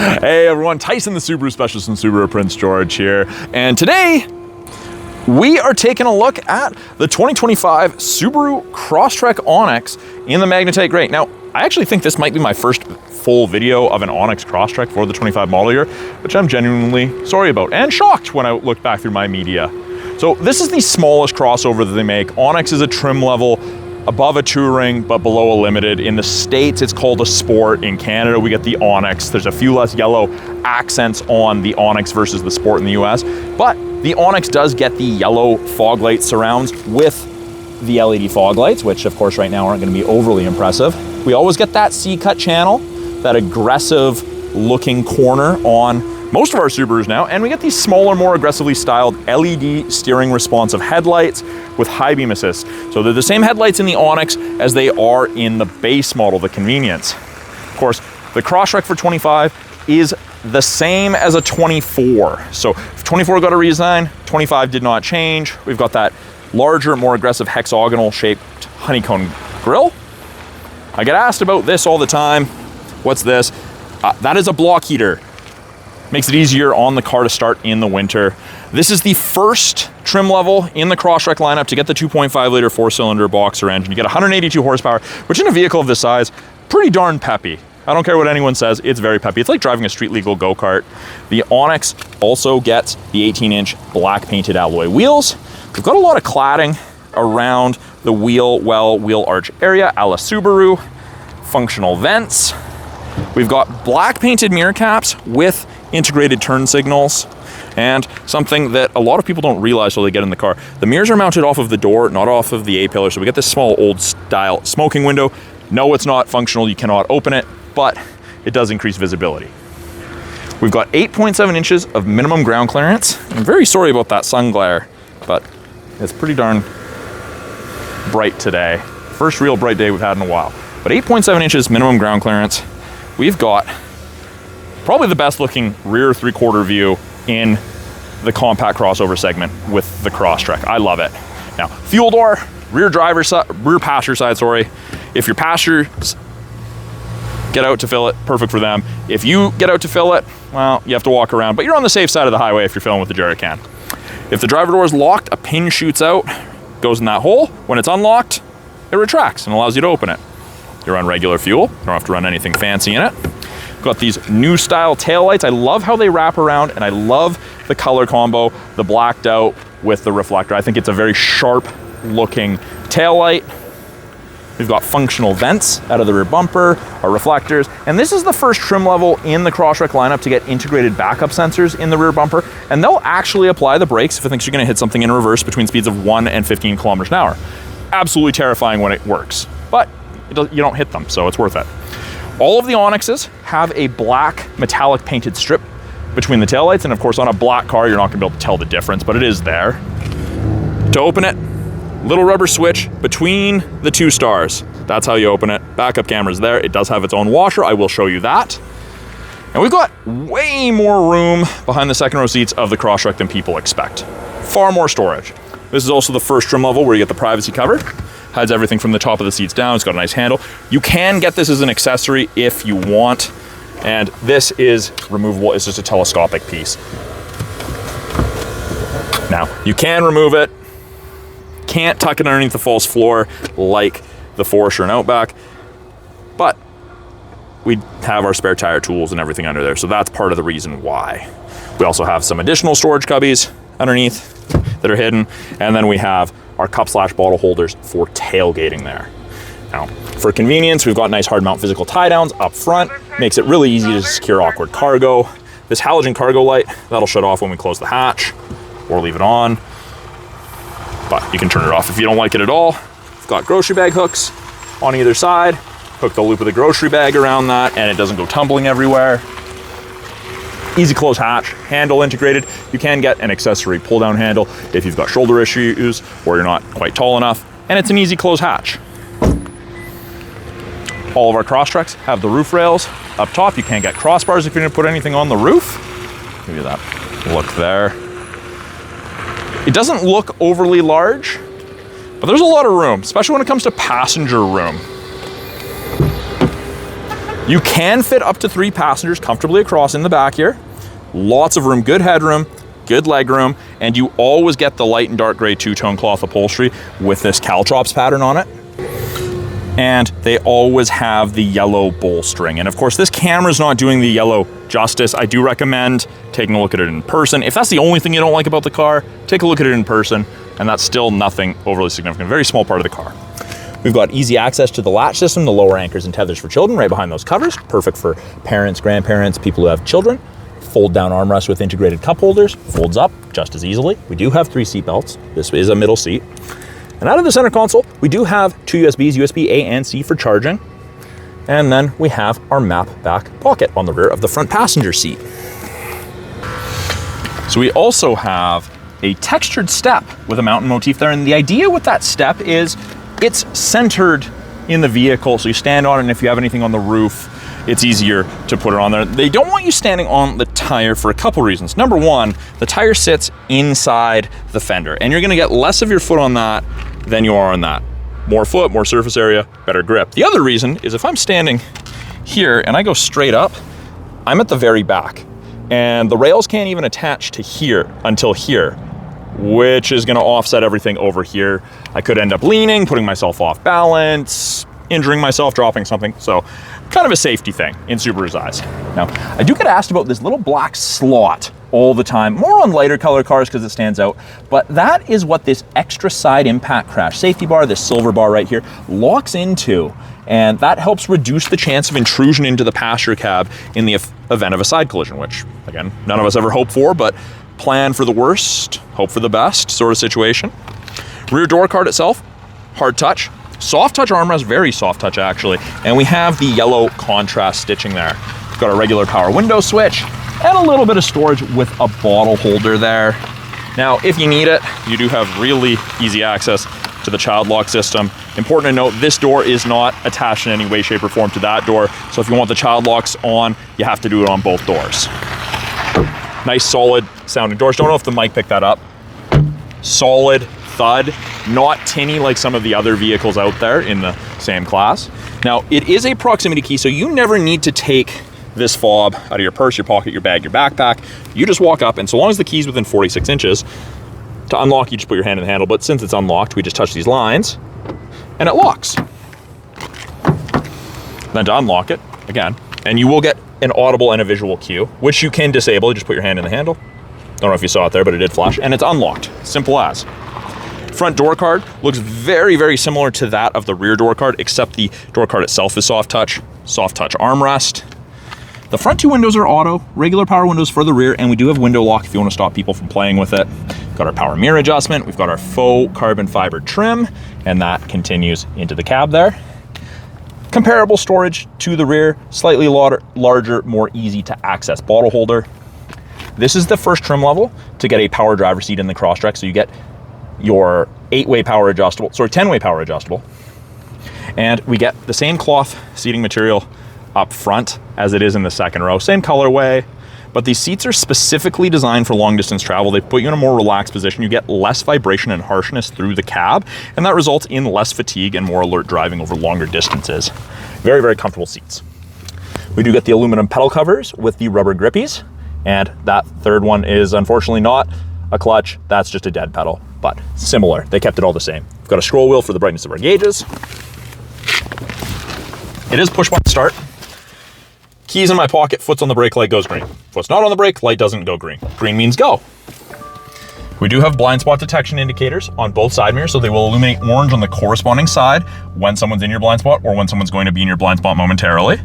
Hey everyone, Tyson the Subaru Specialist in Subaru Prince George here. And today, we are taking a look at the 2025 Subaru Crosstrek Onyx in the magnetite gray. Now, I actually think this might be my first full video of an Onyx Crosstrek for the 25 model year, which I'm genuinely sorry about and shocked when I looked back through my media. So this is the smallest crossover that they make. Onyx is a trim level above a touring, but below a limited. In the States, it's called a sport. In Canada, we get the Onyx. There's a few less yellow accents on the Onyx versus the sport in the US, but the Onyx does get the yellow fog light surrounds with the LED fog lights, which of course right now aren't gonna be overly impressive. We always get that C-cut channel, that aggressive looking corner on most of our Subarus now, and we get these smaller, more aggressively styled LED steering responsive headlights with high beam assist. So they're the same headlights in the Onyx as they are in the base model, the Convenience. Of course, the Crosstrek for 25 is the same as a 24. So if 24 got a redesign, 25 did not change. We've got that larger, more aggressive hexagonal shaped honeycomb grille. I get asked about this all the time. What's this? That is a block heater. Makes it easier on the car to start in the winter. This is the first trim level in the Crosstrek lineup to get the 2.5 liter 4-cylinder boxer engine. You get 182 horsepower, which in a vehicle of this size, pretty darn peppy. I don't care what anyone says, it's very peppy. It's like driving a street legal go-kart. The Onyx also gets the 18-inch black painted alloy wheels. We've got a lot of cladding around the wheel well, wheel arch area, a la Subaru, functional vents. We've got black painted mirror caps with integrated turn signals, and something that a lot of people don't realize till they get in the car. The mirrors are mounted off of the door, not off of the A-pillar, so we get this small old style smoking window. No, it's not functional, you cannot open it, but it does increase visibility. We've got 8.7 inches of minimum ground clearance. I'm very sorry about that sun glare, but it's pretty darn bright today. First real bright day we've had in a while. But 8.7 inches minimum ground clearance. We've got probably the best looking rear 3/4 view in the compact crossover segment with the Crosstrek. I love it. Now, fuel door, rear passenger side, sorry. If your passengers get out to fill it, perfect for them. If you get out to fill it, well, you have to walk around, but you're on the safe side of the highway if you're filling with the jerry can. If the driver door is locked, a pin shoots out, goes in that hole. When it's unlocked, it retracts and allows you to open it. You're on regular fuel, you don't have to run anything fancy in it. Got these new style taillights. I love how they wrap around, and I love the color combo, the blacked out with the reflector. I think it's a very sharp looking taillight. We've got functional vents out of the rear bumper, our reflectors, and this is the first trim level in the Crosstrek lineup to get integrated backup sensors in the rear bumper, and they'll actually apply the brakes if it thinks you're gonna hit something in reverse between speeds of 1 and 15 kilometers an hour. Absolutely terrifying when it works, but you don't hit them, so it's worth it. All of the Onyxes have a black metallic painted strip between the taillights, and of course on a black car you're not gonna be able to tell the difference, but it is there. To open it, little rubber switch between the two stars. That's how you open it. Backup camera's there. It does have its own washer. I will show you that. And we've got way more room behind the second row seats of the Crosstrek than people expect. Far more storage. This is also the first trim level where you get the privacy cover. Hides everything from the top of the seats down. It's got a nice handle. You can get this as an accessory if you want. And this is removable. It's just a telescopic piece. Now, you can remove it. Can't tuck it underneath the false floor like the Forester and Outback, but we have our spare tire tools and everything under there, so that's part of the reason why. We also have some additional storage cubbies underneath that are hidden, and then we have our cup/bottle holders for tailgating there. Now, for convenience, we've got nice hard mount physical tie downs up front. Makes it really easy to secure awkward cargo. This halogen cargo light, that'll shut off when we close the hatch or leave it on, but you can turn it off if you don't like it at all. We've got grocery bag hooks on either side. Hook the loop of the grocery bag around that and it doesn't go tumbling everywhere. Easy close hatch, handle integrated. You can get an accessory pull down handle if you've got shoulder issues or you're not quite tall enough, and it's an easy close hatch. All of our Crosstreks have the roof rails up top. You can't get crossbars if you're gonna put anything on the roof. Give you that look there. It doesn't look overly large, but there's a lot of room, especially when it comes to passenger room. You can fit up to 3 passengers comfortably across in the back here. Lots of room, good headroom, good leg room, and you always get the light and dark gray two-tone cloth upholstery with this caltrops pattern on it. And they always have the yellow bolstering. And of course, this camera's not doing the yellow justice. I do recommend taking a look at it in person. If that's the only thing you don't like about the car, take a look at it in person, and that's still nothing overly significant. Very small part of the car. We've got easy access to the latch system, the lower anchors and tethers for children right behind those covers. Perfect for parents, grandparents, people who have children. Fold down armrest with integrated cup holders, folds up just as easily. We do have 3 seat belts. This is a middle seat. And out of the center console, we do have 2 USBs, USB A and C for charging. And then we have our map back pocket on the rear of the front passenger seat. So we also have a textured step with a mountain motif there. And the idea with that step is it's centered in the vehicle. So you stand on it, and if you have anything on the roof, it's easier to put it on there. They don't want you standing on the tire for a couple reasons. Number one, the tire sits inside the fender, and you're gonna get less of your foot on that than you are on that. More foot, more surface area, better grip. The other reason is if I'm standing here and I go straight up, I'm at the very back, and the rails can't even attach to here until here, which is gonna offset everything over here. I could end up leaning, putting myself off balance, injuring myself, dropping something. So kind of a safety thing in Subaru's eyes. Now, I do get asked about this little black slot all the time, more on lighter color cars because it stands out, but that is what this extra side impact crash safety bar, this silver bar right here, locks into, and that helps reduce the chance of intrusion into the passenger cab in the event of a side collision, which, again, none of us ever hope for, but plan for the worst, hope for the best sort of situation. Rear door card itself, hard touch. Soft touch armrest, very soft touch actually, and we have the yellow contrast stitching there. We've got a regular power window switch and a little bit of storage with a bottle holder there. Now, if you need it, you do have really easy access to the child lock system. Important to note, this door is not attached in any way, shape, or form to that door, so if you want the child locks on, you have to do it on both doors. Nice solid sounding doors. Don't know if the mic picked that up. Solid thud, not tinny like some of the other vehicles out there in the same class. Now, it is a proximity key, so you never need to take this fob out of your purse, your pocket, your bag, your backpack. You just walk up, and so long as the key's within 46 inches, to unlock, you just put your hand in the handle, but since it's unlocked, we just touch these lines, and it locks. Then to unlock it, again, and you will get an audible and a visual cue, which you can disable. You just put your hand in the handle. Don't know if you saw it there, but it did flash, and it's unlocked. Simple as. Front door card looks very, very similar to that of the rear door card, except the door card itself is soft touch armrest. The front 2 windows are auto, regular power windows for the rear, and we do have window lock if you want to stop people from playing with it. Got our power mirror adjustment, we've got our faux carbon fiber trim, and that continues into the cab there. Comparable storage to the rear, slightly larger, more easy to access bottle holder. This is the first trim level to get a power driver seat in the Crosstrek, so you get your 8-way power adjustable, 10-way power adjustable. And we get the same cloth seating material up front as it is in the second row. Same colorway, but these seats are specifically designed for long distance travel. They put you in a more relaxed position. You get less vibration and harshness through the cab, and that results in less fatigue and more alert driving over longer distances. Very, very comfortable seats. We do get the aluminum pedal covers with the rubber grippies, and that third one is unfortunately not a clutch. That's just a dead pedal, but similar. They kept it all the same. We've got a scroll wheel for the brightness of our gauges. It is push button start. Keys in my pocket, foot's on the brake, light goes green. Foot's not on the brake, light doesn't go green. Green means go. We do have blind spot detection indicators on both side mirrors, so they will illuminate orange on the corresponding side when someone's in your blind spot or when someone's going to be in your blind spot momentarily.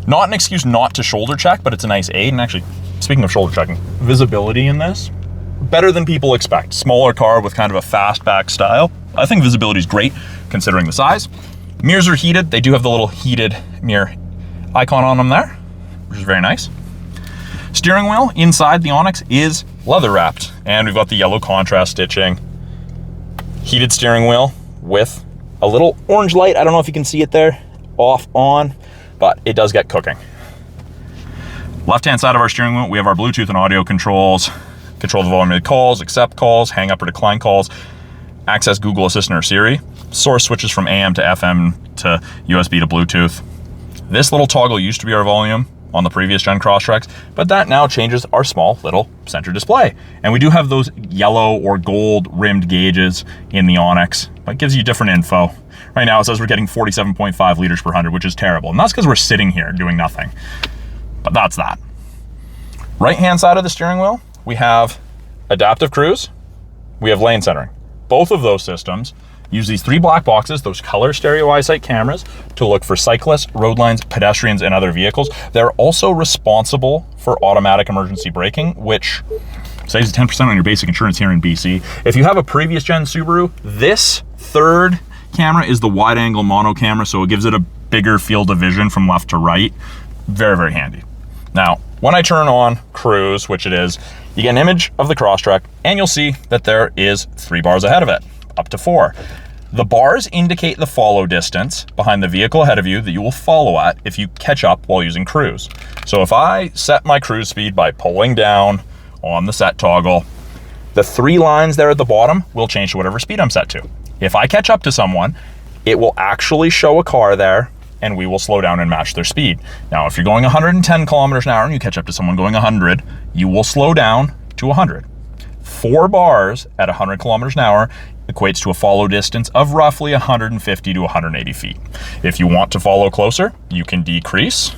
Not an excuse not to shoulder check, but it's a nice aid. And actually, speaking of shoulder checking, visibility in this, better than people expect. Smaller car with kind of a fastback style. I think visibility is great considering the size. Mirrors are heated. They do have the little heated mirror icon on them there, which is very nice. Steering wheel inside the Onyx is leather wrapped, and we've got the yellow contrast stitching. Heated steering wheel with a little orange light. I don't know if you can see it there, off, on, but it does get cooking. Left-hand side of our steering wheel, we have our Bluetooth and audio controls. Control the volume of calls, accept calls, hang up or decline calls, access Google Assistant or Siri, source switches from AM to FM to USB to Bluetooth. This little toggle used to be our volume on the previous gen Crosstreks, but that now changes our small little center display. And we do have those yellow or gold rimmed gauges in the Onyx. That gives you different info. Right now it says we're getting 47.5 liters per 100, which is terrible. And that's because we're sitting here doing nothing. But that's that. Right hand side of the steering wheel, we have adaptive cruise, we have lane centering. Both of those systems use these 3 black boxes, those color stereo EyeSight cameras, to look for cyclists, road lines, pedestrians, and other vehicles. They're also responsible for automatic emergency braking, which saves 10% on your basic insurance here in BC. If you have a previous gen Subaru, this third camera is the wide angle mono camera, so it gives it a bigger field of vision from left to right. Very, very handy. Now, when I turn on cruise, which it is, you get an image of the Crosstrek, and you'll see that there is 3 bars ahead of it, up to 4. The bars indicate the follow distance behind the vehicle ahead of you that you will follow at if you catch up while using cruise. So if I set my cruise speed by pulling down on the set toggle, the 3 lines there at the bottom will change to whatever speed I'm set to. If I catch up to someone, it will actually show a car there and we will slow down and match their speed. Now, if you're going 110 kilometers an hour and you catch up to someone going 100, you will slow down to 100. 4 bars at 100 kilometers an hour equates to a follow distance of roughly 150 to 180 feet. If you want to follow closer, you can decrease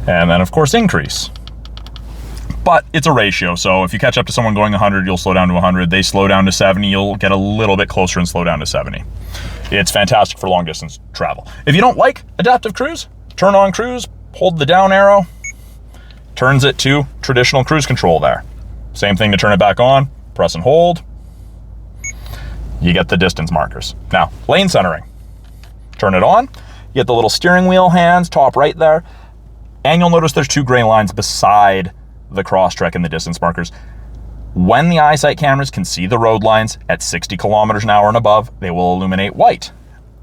and then of course increase. But it's a ratio, so if you catch up to someone going 100, you'll slow down to 100. They slow down to 70, you'll get a little bit closer and slow down to 70. It's fantastic for long distance travel. If you don't like adaptive cruise, turn on cruise, hold the down arrow, turns it to traditional cruise control there. Same thing to turn it back on, press and hold. You get the distance markers. Now, lane centering. Turn it on, you get the little steering wheel hands, top right there, and you'll notice there's 2 gray lines beside the Crosstrek and the distance markers. When the EyeSight cameras can see the road lines at 60 kilometers an hour and above, they will illuminate white.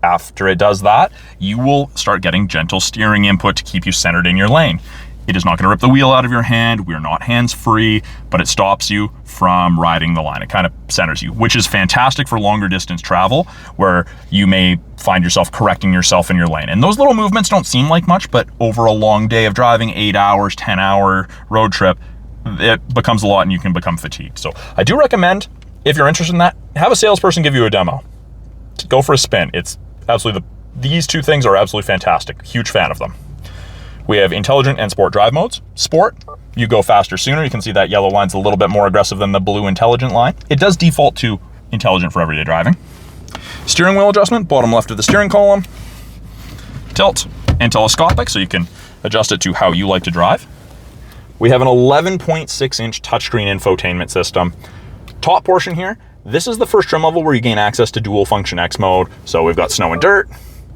After it does that, you will start getting gentle steering input to keep you centered in your lane. It is not going to rip the wheel out of your hand. We're not hands-free, but it stops you from riding the line. It kind of centers you, which is fantastic for longer distance travel where you may find yourself correcting yourself in your lane. And those little movements don't seem like much, but over a long day of driving, 8 hours, 10-hour road trip, it becomes a lot and you can become fatigued. So I do recommend, if you're interested in that, have a salesperson give you a demo. Go for a spin. It's absolutely, these 2 things are absolutely fantastic. Huge fan of them. We have intelligent and sport drive modes. Sport, you go faster sooner. You can see that yellow line's a little bit more aggressive than the blue intelligent line. It does default to intelligent for everyday driving. Steering wheel adjustment, bottom left of the steering column. Tilt and telescopic, so you can adjust it to how you like to drive. We have an 11.6-inch touchscreen infotainment system. Top portion here, this is the first trim level where you gain access to dual function X mode. So we've got snow and dirt,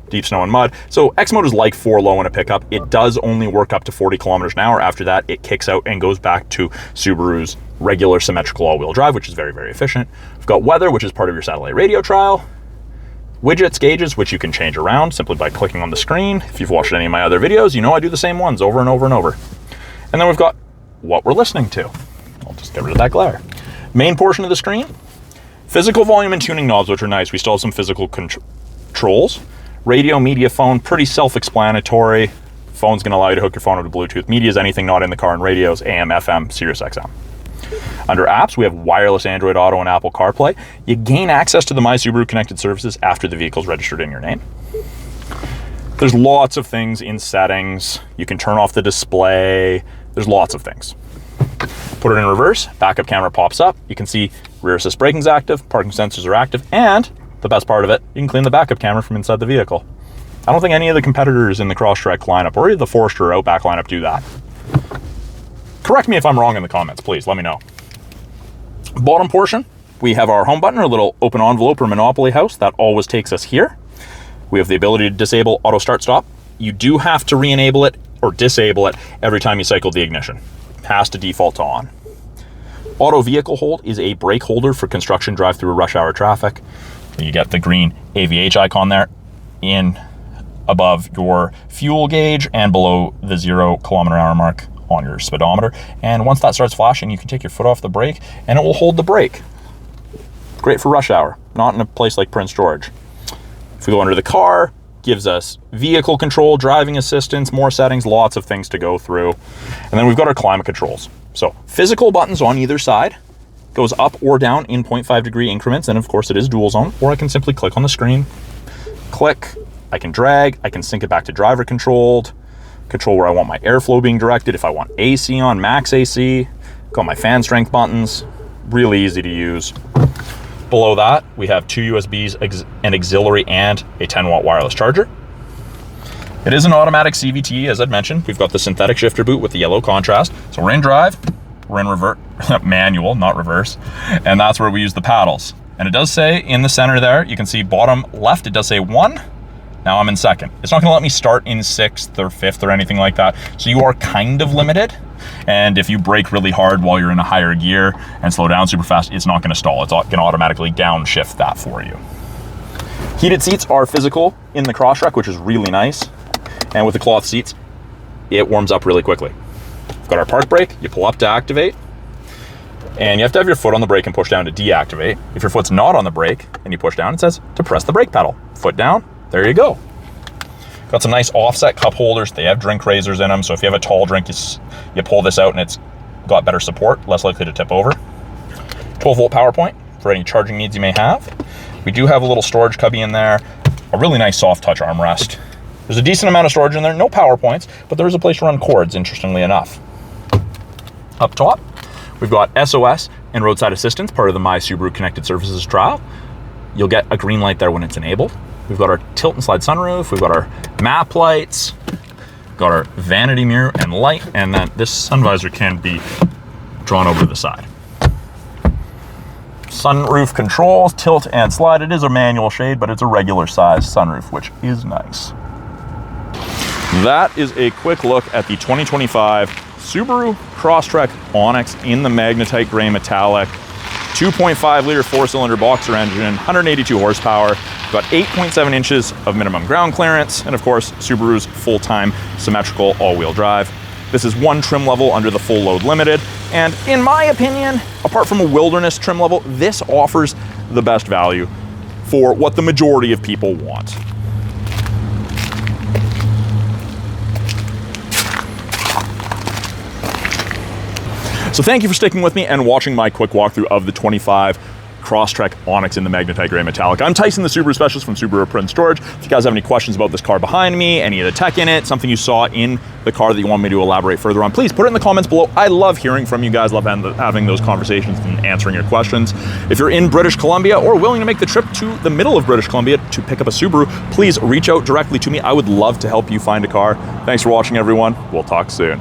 deep snow and mud. So X mode is like 4 low in a pickup. It does only work up to 40 kilometers an hour. After that, it kicks out and goes back to Subaru's regular symmetrical all-wheel drive, which is very, very efficient. We've got weather, which is part of your satellite radio trial. Widgets, gauges, which you can change around simply by clicking on the screen. If you've watched any of my other videos, you know I do the same ones over and over and over. And then we've got what we're listening to. I'll just get rid of that glare. Main portion of the screen, physical volume and tuning knobs, which are nice. We still have some physical controls. Radio, media, phone, pretty self-explanatory. Phone's gonna allow you to hook your phone up to Bluetooth. Media is anything not in the car, and radios, AM, FM, Sirius XM. Under apps, we have wireless Android Auto and Apple CarPlay. You gain access to the My Subaru connected services after the vehicle's registered in your name. There's lots of things in settings. You can turn off the display. There's lots of things. Put it in reverse, backup camera pops up. You can see rear assist braking's active, parking sensors are active, and the best part of it, you can clean the backup camera from inside the vehicle. I don't think any of the competitors in the Crosstrek lineup or the Forester or Outback lineup do that. Correct me if I'm wrong in the comments, please, let me know. Bottom portion, we have our home button, our little open envelope or Monopoly house that always takes us here. We have the ability to disable auto start stop. You do have to re-enable it or disable it every time you cycle the ignition. It has to default to on. Auto vehicle hold is a brake holder for construction drive through rush hour traffic. You get the green AVH icon there in above your fuel gauge and below the 0 kilometer-hour mark on your speedometer. And once that starts flashing, you can take your foot off the brake and it will hold the brake. Great for rush hour, not in a place like Prince George. If we go under the car, gives us vehicle control, driving assistance, more settings, lots of things to go through. And then we've got our climate controls. So physical buttons on either side, goes up or down in 0.5 degree increments. And of course it is dual zone, or I can simply click on the screen, click, I can drag, I can sync it back to driver controlled, control where I want my airflow being directed. If I want AC on, max AC, got my fan strength buttons, really easy to use. Below that, we have 2 USBs, an auxiliary, and a 10-watt wireless charger. It is an automatic CVT, as I'd mentioned. We've got the synthetic shifter boot with the yellow contrast. So we're in drive, we're in manual, not reverse, and that's where we use the paddles. And it does say in the center there, you can see bottom left, it does say 1. Now I'm in 2nd. It's not gonna let me start in 6th or 5th or anything like that. So you are kind of limited. And if you brake really hard while you're in a higher gear and slow down super fast, it's not gonna stall. It's gonna automatically downshift that for you. Heated seats are physical in the Crosstrek, which is really nice. And with the cloth seats, it warms up really quickly. We've got our park brake, you pull up to activate, and you have to have your foot on the brake and push down to deactivate. If your foot's not on the brake and you push down, it says to press the brake pedal. Foot down, there you go. Got some nice offset cup holders. They have drink raisers in them, so if you have a tall drink, you pull this out and it's got better support, less likely to tip over. 12-volt power point for any charging needs you may have. We do have a little storage cubby in there, a really nice soft touch armrest. There's a decent amount of storage in there, no power points, but there is a place to run cords, interestingly enough. Up top, we've got SOS and roadside assistance, part of the My Subaru Connected Services trial. You'll get a green light there when it's enabled. We've got our tilt and slide sunroof, we've got our map lights, got our vanity mirror and light, and then this sun visor can be drawn over to the side. Sunroof controls, tilt and slide. It is a manual shade, but it's a regular size sunroof, which is nice. That is a quick look at the 2025 Subaru Crosstrek Onyx in the magnetite gray metallic. 2.5 liter 4-cylinder boxer engine, 182 horsepower, got 8.7 inches of minimum ground clearance, and of course, Subaru's full-time symmetrical all-wheel drive. This is one trim level under the full load limited, and in my opinion, apart from a wilderness trim level, this offers the best value for what the majority of people want. So thank you for sticking with me and watching my quick walkthrough of the 25 Crosstrek Onyx in the magnetite gray metallic. I'm Tyson, the Subaru specialist from Subaru Prince George. If you guys have any questions about this car behind me, any of the tech in it, something you saw in the car that you want me to elaborate further on, please put it in the comments below. I love hearing from you guys, love having those conversations and answering your questions. If you're in British Columbia or willing to make the trip to the middle of British Columbia to pick up a Subaru, please reach out directly to me. I would love to help you find a car. Thanks for watching, everyone. We'll talk soon.